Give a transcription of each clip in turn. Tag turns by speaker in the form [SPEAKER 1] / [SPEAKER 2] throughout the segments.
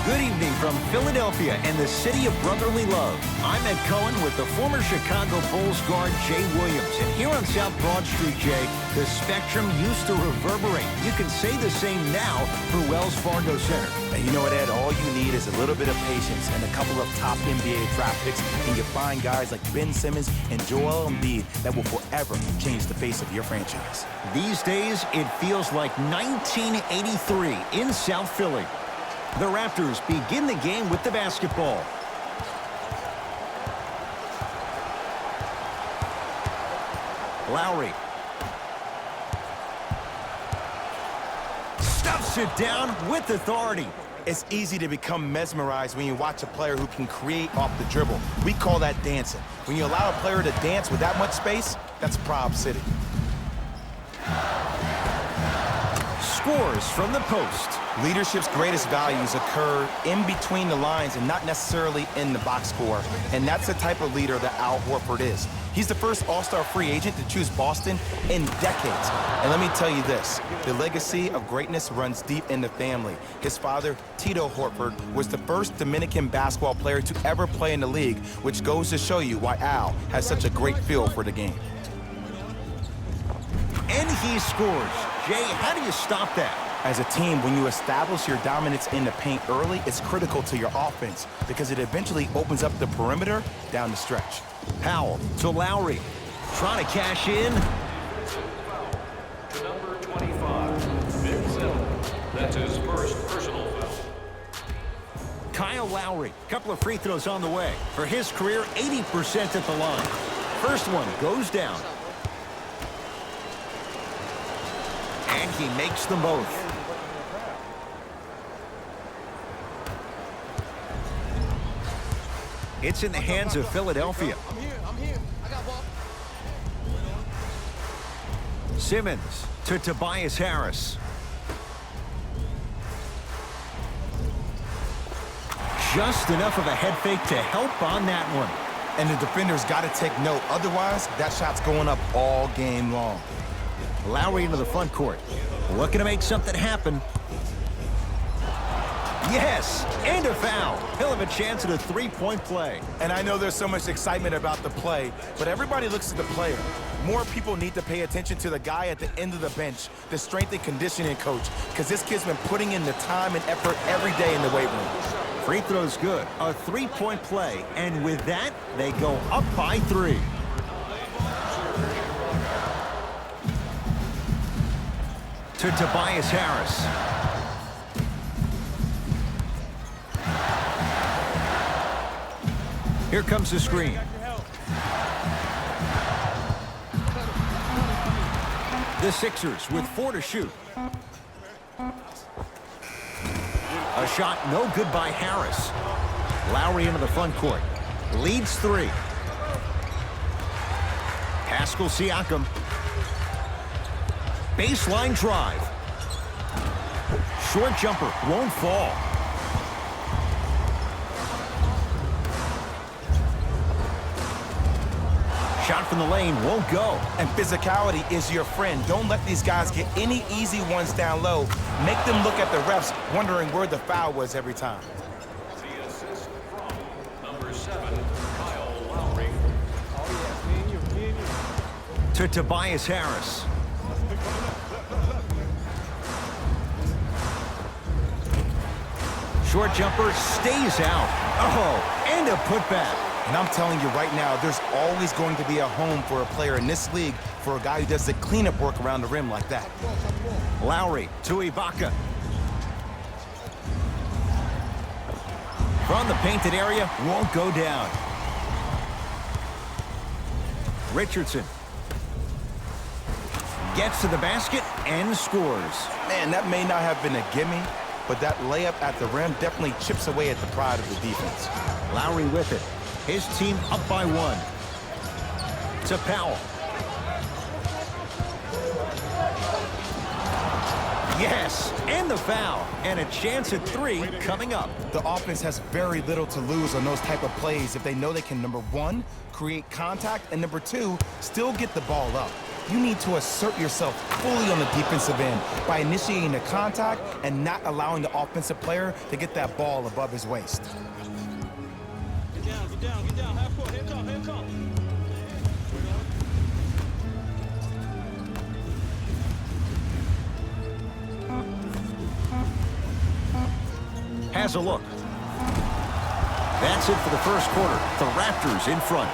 [SPEAKER 1] Good evening from Philadelphia and the city of brotherly love. I'm Ed Cohen with the former Chicago Bulls guard Jay Williams. And here on South Broad Street, Jay, the spectrum used to reverberate. You can say the same now for Wells Fargo Center.
[SPEAKER 2] And you know what, Ed? All you need is a little bit of patience and a couple of top NBA draft picks, and you find guys like Ben Simmons and Joel Embiid that will forever change the face of your franchise.
[SPEAKER 1] These days, it feels like 1983 in South Philly. The Raptors begin the game with the basketball. Lowry. Stuffs it down with authority.
[SPEAKER 2] It's easy to become mesmerized when you watch a player who can create off the dribble. We call that dancing. When you allow a player to dance with that much space, that's Prob City.
[SPEAKER 1] Scores from the post.
[SPEAKER 2] Leadership's greatest values occur in between the lines and not necessarily in the box score. And that's the type of leader that Al Horford is. He's the first all-star free agent to choose Boston in decades. And let me tell you this, the legacy of greatness runs deep in the family. His father, Tito Horford, was the first Dominican basketball player to ever play in the league, which goes to show you why Al has such a great feel for the game.
[SPEAKER 1] And he scores. Jay, how do you stop that?
[SPEAKER 2] As a team, when you establish your dominance in the paint early, it's critical to your offense because it eventually opens up the perimeter down the stretch.
[SPEAKER 1] Powell to Lowry. Trying to cash in.
[SPEAKER 3] Number 25, Ben Simmons. That's his first personal foul.
[SPEAKER 1] Kyle Lowry. Couple of free throws on the way. For his career, 80% at the line. First one goes down. And he makes them both. It's in the hands of Philadelphia.
[SPEAKER 4] I'm here. I got ball.
[SPEAKER 1] Simmons to Tobias Harris. Just enough of a head fake to help on that one.
[SPEAKER 2] And the defender's got to take note. Otherwise, that shot's going up all game long.
[SPEAKER 1] Lowry into the front court. Looking to make something happen. Yes, and a foul. He'll have a chance at a three-point play.
[SPEAKER 2] And I know there's so much excitement about the play, but everybody looks at the player. More people need to pay attention to the guy at the end of the bench, the strength and conditioning coach, because this kid's been putting in the time and effort every day in the weight room.
[SPEAKER 1] Free throw's good. A three-point play. And with that, they go up by 3. To Tobias Harris. Here comes the screen. The Sixers with 4 to shoot. A shot no good by Harris. Lowry into the front court. Leads 3. Pascal Siakam. Baseline drive. Short jumper won't fall. Shot from the lane won't go.
[SPEAKER 2] And physicality is your friend. Don't let these guys get any easy ones down low. Make them look at the refs wondering where the foul was every time.
[SPEAKER 3] The assist from number 7, Kyle Lowry.
[SPEAKER 1] To Tobias Harris. Short jumper stays out. Oh, and a putback.
[SPEAKER 2] And I'm telling you right now, there's always going to be a home for a player in this league for a guy who does the cleanup work around the rim like that.
[SPEAKER 1] Lowry to Ibaka. From the painted area, won't go down. Richardson. Gets to the basket and scores.
[SPEAKER 2] Man, that may not have been a gimme, but that layup at the rim definitely chips away at the pride of the defense.
[SPEAKER 1] Lowry with it. His team up by 1. To Powell. Yes, and the foul. And a chance at 3 coming up.
[SPEAKER 2] The offense has very little to lose on those type of plays if they know they can, number 1, create contact, and number 2, still get the ball up. you need to assert yourself fully on the defensive end by initiating the contact and not allowing the offensive player to get that ball above his waist.
[SPEAKER 4] Get down, get down, get down. Half court, here come, here come.
[SPEAKER 1] Has a look. That's it for the first quarter. The Raptors in front.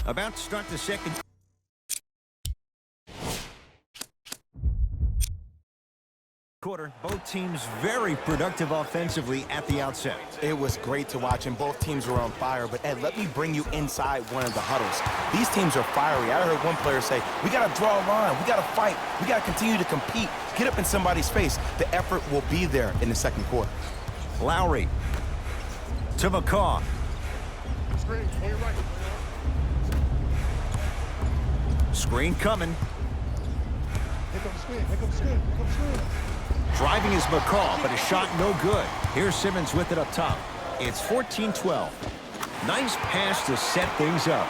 [SPEAKER 1] About to start the second quarter. Both teams very productive offensively at the outset.
[SPEAKER 2] It was great to watch, and both teams were on fire. But, Ed, let me bring you inside one of the huddles. These teams are fiery. I heard one player say, we got to draw a line. We got to fight. We got to continue to compete. Get up in somebody's face. The effort will be there in the second quarter.
[SPEAKER 1] Lowry to McCaw.
[SPEAKER 4] Screen, on your right.
[SPEAKER 1] Screen coming.
[SPEAKER 4] Here comes the screen, here comes the screen, here comes the screen.
[SPEAKER 1] Driving is McCaw, but a shot no good. Here's Simmons with it up top. It's 14-12. Nice pass to set things up.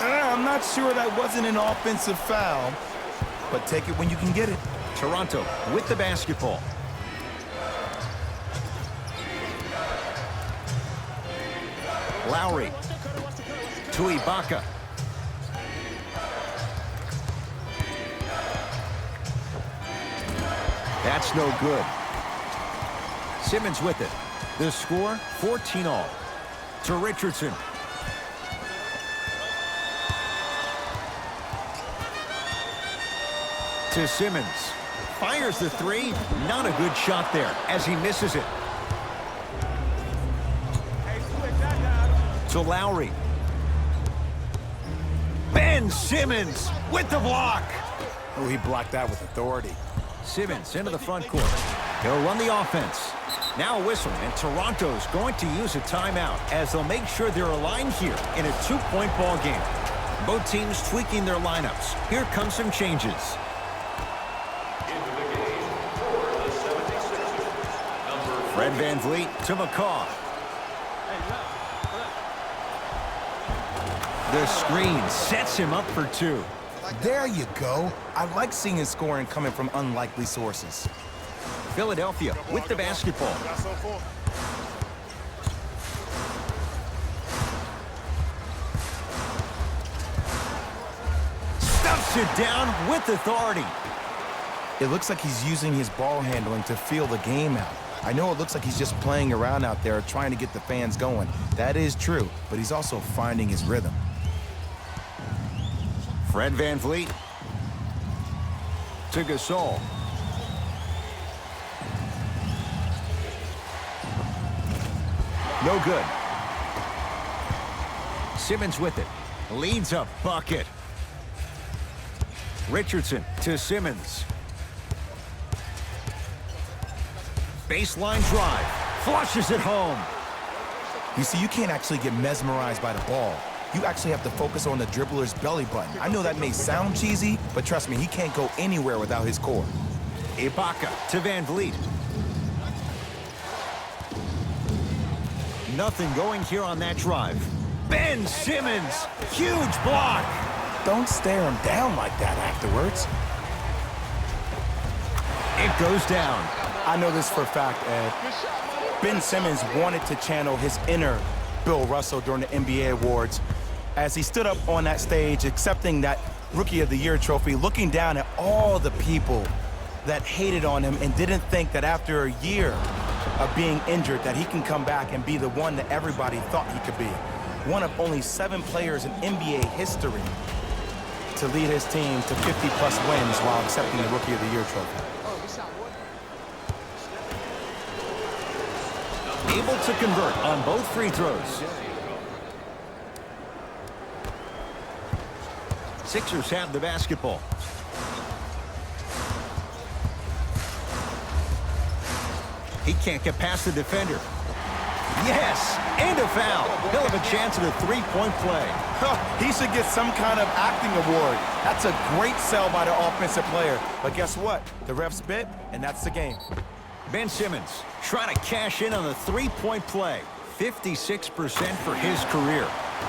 [SPEAKER 2] I'm not sure that wasn't an offensive foul, but take it when you can get it.
[SPEAKER 1] Toronto with the basketball. Lowry to Ibaka. That's no good. Simmons with it. The score, 14-all. To Richardson. To Simmons. Fires the three. Not a good shot there as he misses it. To Lowry. Ben Simmons with the block.
[SPEAKER 2] Oh, he blocked that with authority.
[SPEAKER 1] Simmons into the front court. He'll run the offense. Now a whistle, and Toronto's going to use a timeout as they'll make sure they're aligned here in a two-point ball game. Both teams tweaking their lineups. Here come some changes.
[SPEAKER 3] Into the game for the 76ers. Number
[SPEAKER 1] Fred VanVleet to McCaw. The screen sets him up for two.
[SPEAKER 2] There you go. I like seeing his scoring coming from unlikely sources.
[SPEAKER 1] Philadelphia with the basketball. Stuffs it down with authority.
[SPEAKER 2] It looks like he's using his ball handling to feel the game out. I know it looks like he's just playing around out there trying to get the fans going. That is true, but he's also finding his rhythm.
[SPEAKER 1] Fred VanVleet to Gasol. No good. Simmons with it. Leads a bucket. Richardson to Simmons. Baseline drive. Flushes it home.
[SPEAKER 2] You see, you can't actually get mesmerized by the ball. You actually have to focus on the dribbler's belly button. I know that may sound cheesy, but trust me, he can't go anywhere without his core.
[SPEAKER 1] Ibaka to VanVleet. Nothing going here on that drive. Ben Simmons, huge block.
[SPEAKER 2] Don't stare him down like that afterwards.
[SPEAKER 1] It goes down.
[SPEAKER 2] I know this for a fact, Ed. Ben Simmons wanted to channel his inner Bill Russell during the NBA awards as he stood up on that stage accepting that Rookie of the Year trophy, looking down at all the people that hated on him and didn't think that after a year of being injured that he can come back and be the one that everybody thought he could be. One of only 7 players in NBA history to lead his team to 50-plus wins while accepting the Rookie of the Year trophy.
[SPEAKER 1] Able to convert on both free throws. Sixers have the basketball. He can't get past the defender. Yes, and a foul. He'll have a chance at a three-point play.
[SPEAKER 2] He should get some kind of acting award. That's a great sell by the offensive player. But guess what? The refs bit, and that's the game.
[SPEAKER 1] Ben Simmons trying to cash in on the three-point play. 56% for his career.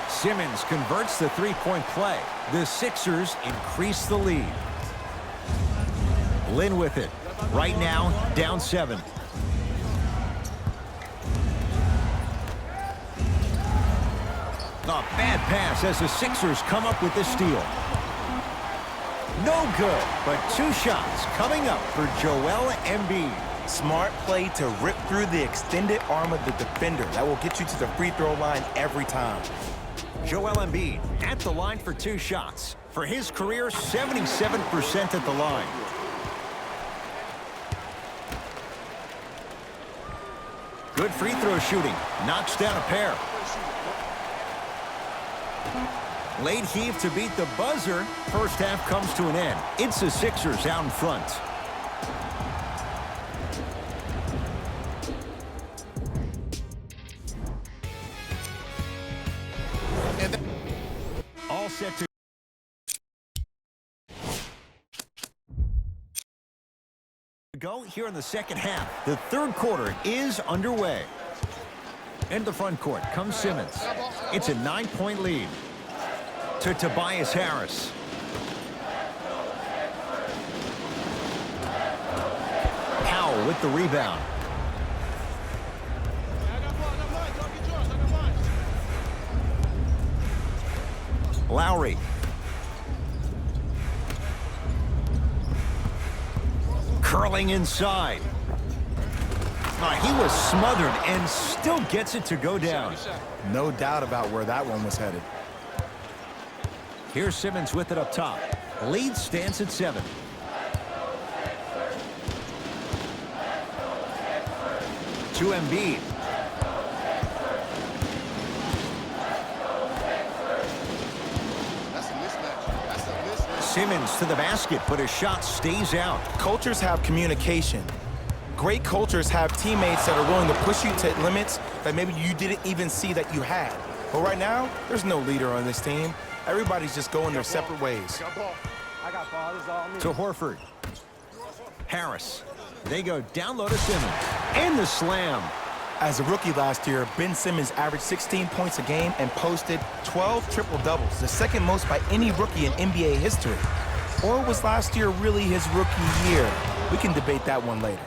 [SPEAKER 1] Simmons converts the three-point play. The Sixers increase the lead. Lin with it. Right now, down 7. A bad pass as the Sixers come up with the steal. No good, but 2 shots coming up for Joel Embiid.
[SPEAKER 2] Smart play to rip through the extended arm of the defender. That will get you to the free throw line every time.
[SPEAKER 1] Joel Embiid at the line for 2 shots. For his career, 77% at the line. Good free throw shooting. Knocks down a pair. Late heave to beat the buzzer. First half comes to an end. It's the Sixers out in front. All set to go here in the second half. The third quarter is underway. In the front court comes Simmons. It's a 9-point lead. To Tobias Harris. Powell with the rebound. Lowry. Curling inside. He was smothered and still gets it to go down.
[SPEAKER 2] No doubt about where that one was headed.
[SPEAKER 1] Here's Simmons with it up top. Lead stands at 7. To Embiid. Simmons to the basket, but his shot stays out.
[SPEAKER 2] Cultures have communication. Great cultures have teammates that are willing to push you to limits that maybe you didn't even see that you had. But right now, there's no leader on this team. Everybody's just going their separate ways.
[SPEAKER 1] To Horford. Harris. They go down low to Simmons. And the slam.
[SPEAKER 2] As a rookie last year, Ben Simmons averaged 16 points a game and posted 12 triple-doubles, the second most by any rookie in NBA history. Or was last year really his rookie year? We can debate that one later.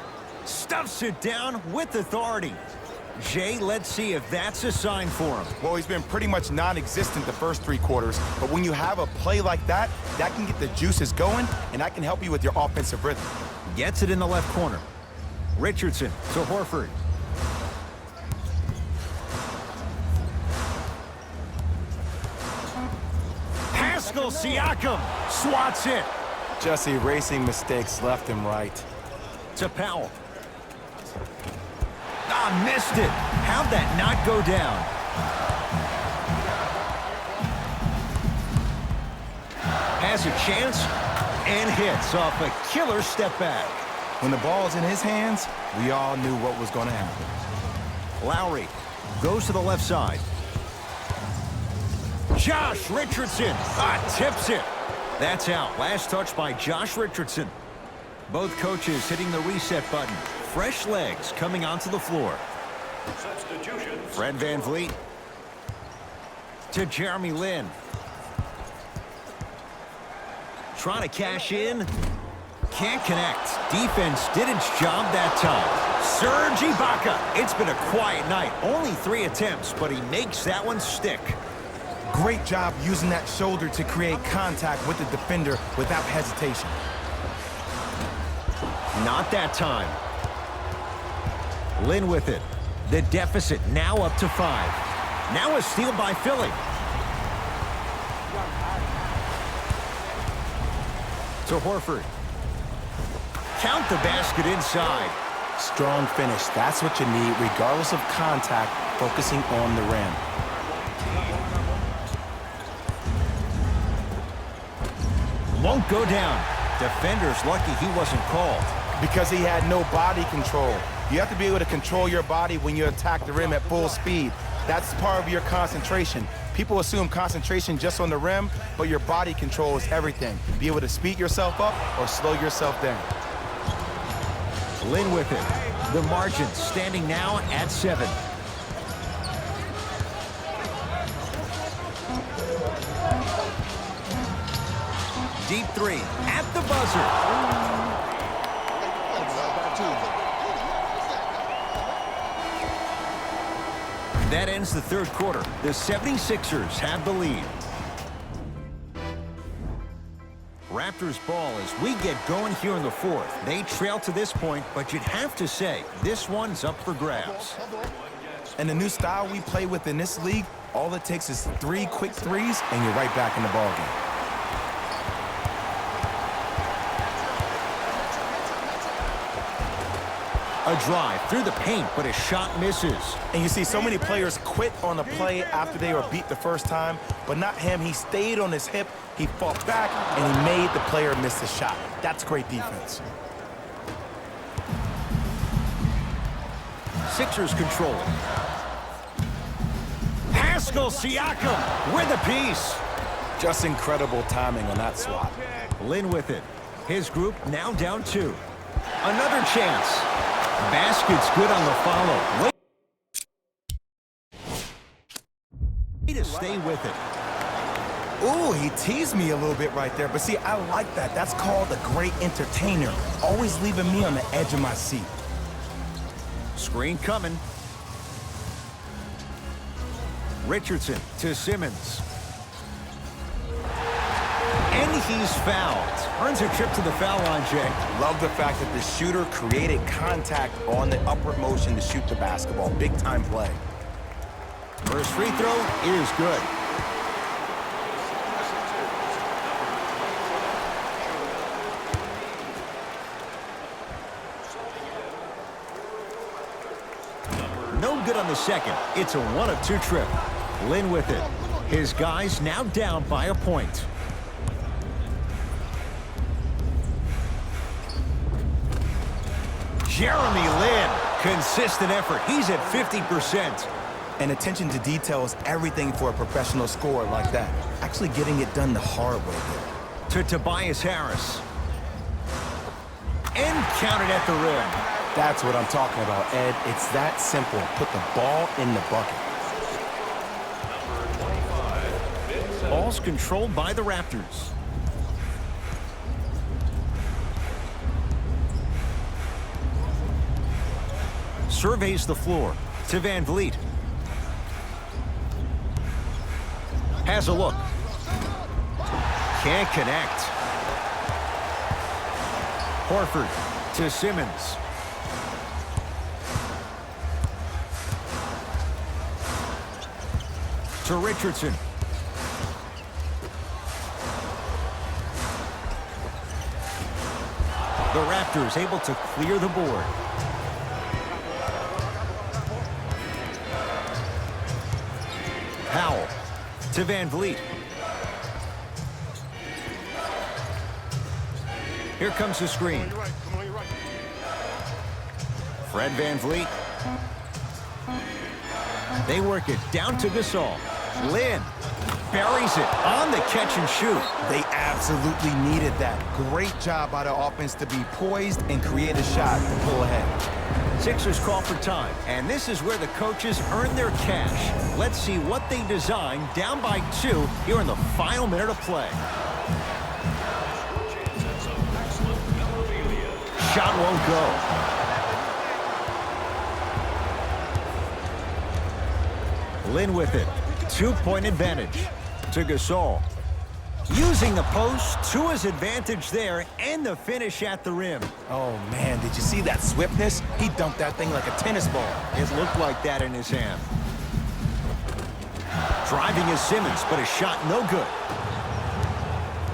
[SPEAKER 1] Stuffs it down with authority. Jay, let's see if that's a sign for him.
[SPEAKER 2] Well, he's been pretty much non-existent the first 3 quarters, but when you have a play like that, that can get the juices going, and that can help you with your offensive rhythm.
[SPEAKER 1] Gets it in the left corner. Richardson to Horford. Pascal Siakam swats it.
[SPEAKER 2] Just erasing mistakes left and right.
[SPEAKER 1] To Powell. Missed it. How'd that not go down? Has a chance and hits off a killer step back.
[SPEAKER 2] When the ball's in his hands, we all knew what was going to happen.
[SPEAKER 1] Lowry goes to the left side. Josh Richardson tips it. That's out. Last touch by Josh Richardson. Both coaches hitting the reset button. Fresh legs coming onto the floor. Fred VanVleet to Jeremy Lin. Trying to cash in. Can't connect. Defense did its job that time. Serge Ibaka. It's been a quiet night. Only 3 attempts, but he makes that one stick.
[SPEAKER 2] Great job using that shoulder to create contact with the defender without hesitation.
[SPEAKER 1] Not that time. Lin with it. The deficit now up to 5. Now a steal by Philly. To Horford. Count the basket inside.
[SPEAKER 2] Strong finish. That's what you need, regardless of contact, focusing on the rim.
[SPEAKER 1] Won't go down. Defender's lucky he wasn't called.
[SPEAKER 2] Because he had no body control. You have to be able to control your body when you attack the rim at full speed. That's part of your concentration. People assume concentration just on the rim, but your body control is everything. Be able to speed yourself up or slow yourself down.
[SPEAKER 1] Lin with it. The margin standing now at 7. deep three at the buzzer. That ends the third quarter. The 76ers have the lead. Raptors ball as we get going here in the fourth. They trail to this point, but you'd have to say this one's up for grabs.
[SPEAKER 2] And the new style we play with in this league, all it takes is 3 quick threes, and you're right back in the ballgame.
[SPEAKER 1] A drive through the paint, but his shot misses.
[SPEAKER 2] And you see so many players quit on the play after they were beat the first time, but not him. He stayed on his hip, he fought back, and he made the player miss the shot. That's great defense.
[SPEAKER 1] Sixers control. Pascal Siakam with a piece.
[SPEAKER 2] Just incredible timing on that swat.
[SPEAKER 1] Lin with it. His group now down 2. Another chance. Basket's good on the follow. Way to stay with it.
[SPEAKER 2] Ooh, he teased me a little bit right there. But see, I like that. That's called a great entertainer. Always leaving me on the edge of my seat.
[SPEAKER 1] Screen coming. Richardson to Simmons. And he's fouled. Earns a trip to the foul line, Jay.
[SPEAKER 2] Love the fact that the shooter created contact on the upward motion to shoot the basketball. Big time play.
[SPEAKER 1] First free throw is good. No good on the second. It's a 1 of 2 trip. Lin with it. His guys now down by a point. Jeremy Lin, consistent effort. He's at 50%.
[SPEAKER 2] And attention to detail is everything for a professional scorer like that. Actually getting it done the hard way there.
[SPEAKER 1] To Tobias Harris. And counted at the rim.
[SPEAKER 2] That's what I'm talking about, Ed. It's that simple. Put the ball in the bucket.
[SPEAKER 1] Ball's controlled by the Raptors. Surveys the floor to Van Vliet. Has a look. Can't connect. Horford to Simmons. To Richardson. The Raptors able to clear the board. Powell to Van Vliet. Here comes the screen. Fred Van Vliet. They work it down to Gasol. Lin buries it on the catch and shoot.
[SPEAKER 2] They absolutely needed that. Great job by the offense to be poised and create a shot to pull ahead.
[SPEAKER 1] Sixers call for time, and this is where the coaches earn their cash. Let's see what they designed down by 2 here in the final minute of play. Shot won't go. Lin with it. 2-point advantage to Gasol. Using the post to his advantage there, and the finish at the rim.
[SPEAKER 2] Oh, man, did you see that swiftness? He dumped that thing like a tennis ball.
[SPEAKER 1] It looked like that in his hand. Driving is Simmons, but a shot no good.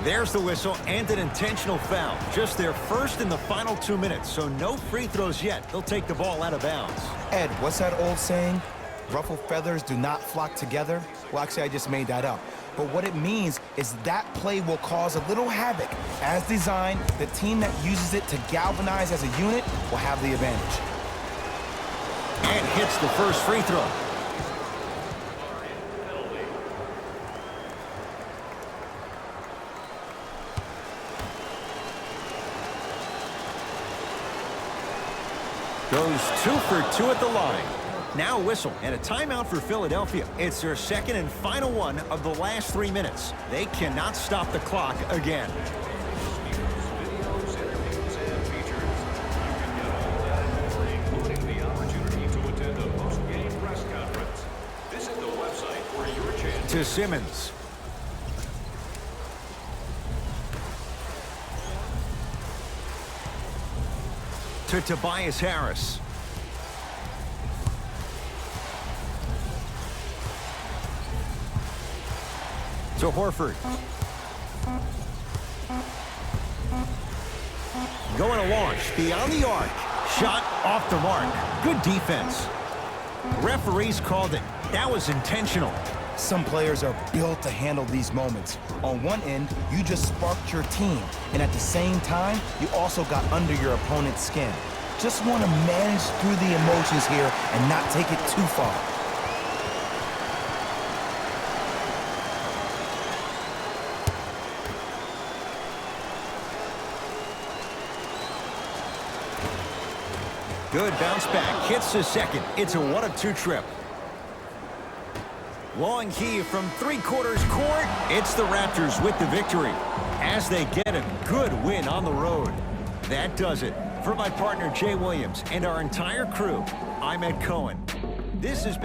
[SPEAKER 1] There's the whistle and an intentional foul. Just their first in the final 2 minutes, so no free throws yet. They'll take the ball out of bounds.
[SPEAKER 2] Ed, what's that old saying? Ruffled feathers do not flock together? Well, actually, I just made that up. But what it means is that play will cause a little havoc. As designed, the team that uses it to galvanize as a unit will have the advantage.
[SPEAKER 1] And hits the first free throw. Goes 2 for 2 at the line. Now a whistle and a timeout for Philadelphia. It's their second and final one of the last 3 minutes. They cannot stop the clock again. to Simmons. To Tobias Harris. To Horford. Going to launch beyond the arc. Shot off the mark. Good defense. Referees called it. That was intentional.
[SPEAKER 2] Some players are built to handle these moments. On one end, you just sparked your team, and at the same time, you also got under your opponent's skin. Just want to manage through the emotions here and not take it too far.
[SPEAKER 1] Good bounce back. Hits the second. It's a 1-of-2 trip. Long key from three-quarters court. It's the Raptors with the victory as they get a good win on the road. That does it. For my partner, Jay Williams, and our entire crew, I'm Ed Cohen. This has been